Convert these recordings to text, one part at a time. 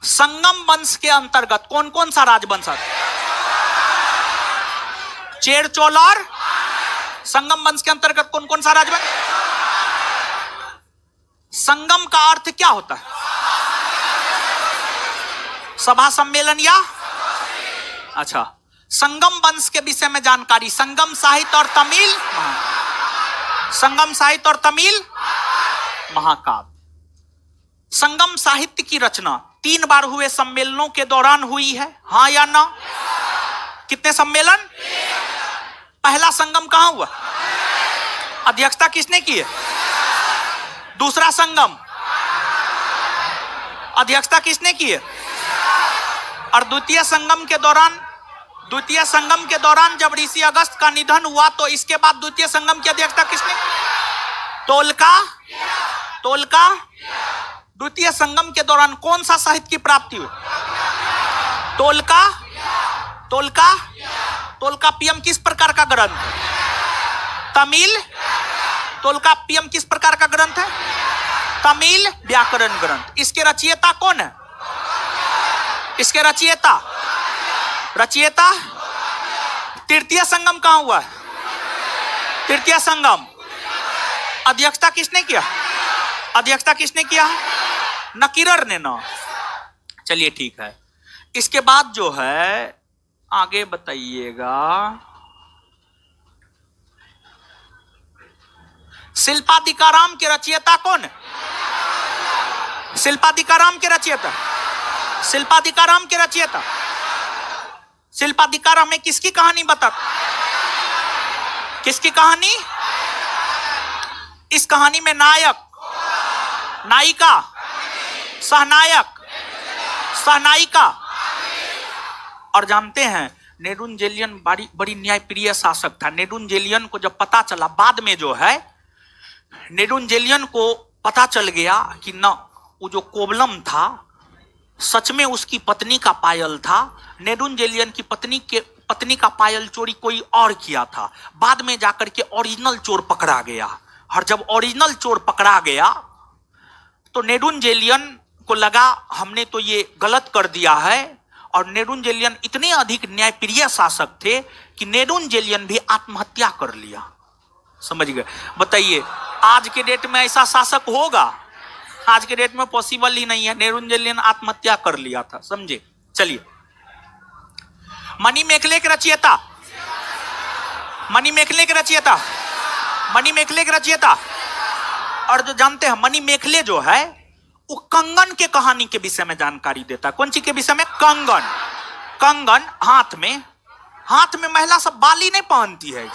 संगम वंश के अंतर्गत कौन कौन सा राजवंश है? चेर, चोल और संगम वंश के अंतर्गत कौन कौन सा राजवंश? संगम का अर्थ क्या होता है? सभा सम्मेलन या अच्छा, संगम वंश के विषय में जानकारी, संगम साहित्य और तमिल, संगम साहित्य और तमिल महाकाव्य। संगम साहित्य की रचना 3 बार हुए सम्मेलनों के दौरान हुई है, हाँ या ना? कितने सम्मेलन? पहला संगम कहां हुआ? अध्यक्षता किसने की है? दूसरा संगम अध्यक्षता किसने की है? और द्वितीय संगम के दौरान जब ऋषि अगस्त का निधन हुआ तो इसके बाद द्वितीय संगम की अध्यक्षता किसने? तोलका। द्वितीय संगम के दौरान कौन सा साहित्य की प्राप्ति हुई? तोल्कापियम किस प्रकार का ग्रंथ है? तमिल। तोल्कापियम किस प्रकार का ग्रंथ है? तमिल व्याकरण ग्रंथ। इसके रचयिता कौन है? इसके रचयिता तृतीय संगम कहां हुआ है? तृतीय संगम अध्यक्षता किसने किया? नकीरर ने ना। चलिए ठीक है, इसके बाद जो है आगे बताइएगा। शिल्पाधिकाराम के रचयिता कौन है? शिल्पाधिकाराम में किसकी कहानी बता? किसकी कहानी? इस कहानी में नायक, नायिका, सहनायिका। और जानते हैं नेडुंजेलियन बड़ी न्यायप्रिय शासक था। नेडुंजेलियन को जब पता चला, बाद में जो है नेडुंजेलियन को पता चल गया कि ना, वो जो कोबलम था सच में उसकी पत्नी का पायल था। नेडुंजेलियन की पत्नी का पायल चोरी कोई और किया था। बाद में जाकर के ओरिजिनल चोर पकड़ा गया, और जब ओरिजिनल चोर पकड़ा गया तो नेडुंजेलियन को लगा हमने तो ये गलत कर दिया है। और नेडुंजेलियन इतने अधिक न्यायप्रिय शासक थे कि नेडुंजेलियन भी आत्महत्या कर लिया। समझ गए? बताइए आज के डेट में ऐसा शासक होगा? आज के डेट में पॉसिबल ही नहीं है। नेडुंजेलियन आत्महत्या कर लिया था, समझे? चलिए, मणिमेखले के रचयिता और जो जानते हैं मणिमेखले जो है वो कंगन के कहानी के विषय में जानकारी देता है। कौन सी के विषय में? कंगन हाथ में महिला सब बाली नहीं पहनती है जी,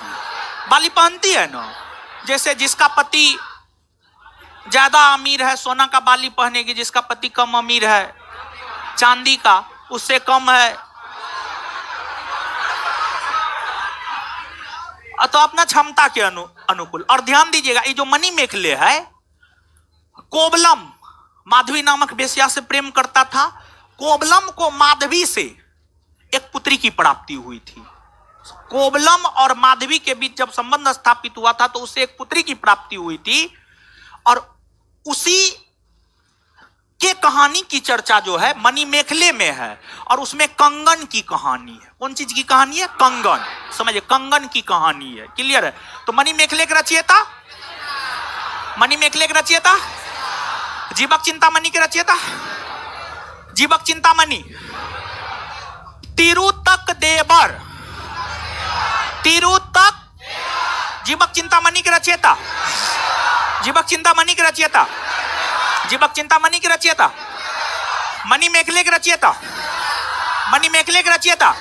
बाली पहनती है ना। जैसे जिसका पति ज्यादा अमीर है सोना का बाली पहनेगी, जिसका पति कम अमीर है चांदी का, उससे कम है तो अपना क्षमता के अनुकूल। और ध्यान दीजिएगा, ये जो मणिमेखले है, कोबलम माधवी नामक वेश्या से प्रेम करता था। कोबलम को माधवी से एक पुत्री की प्राप्ति हुई थी। कोबलम और माधवी के बीच जब संबंध स्थापित हुआ था तो उससे एक पुत्री की प्राप्ति हुई थी। और उसी के कहानी की चर्चा जो है मणिमेखले में है, और उसमें कंगन की कहानी है। कौन चीज की कहानी है? कंगन। समझिए, कंगन की कहानी है। क्लियर है? तो मणिमेखले के रचयिता जीवक चिंतामणि के रचयिता तिरुतक देवर। जीवक चिंतामणि के रचयिता मणिमेखले के रचयिता।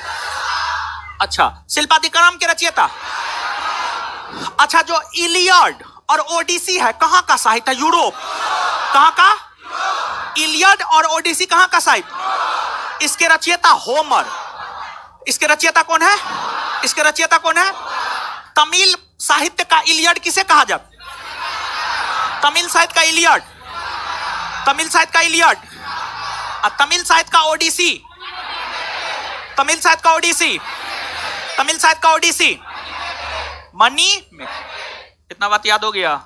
अच्छा, शिल्पाधिकाराम के रचयिता। अच्छा, जो इलियड और ओडिसी है कहां का साहित्य है? यूरोप। कहां का? इलियड और ओडिसी कहां का साहित्य? इसके रचयिता होमर। इसके रचयिता कौन है? तमिल साहित्य का इलियड किसे कहा जाता? तमिल साहित्य का इलियड। तमिल साहित्य का ओडिसी। मणि में कितना बात याद हो गया?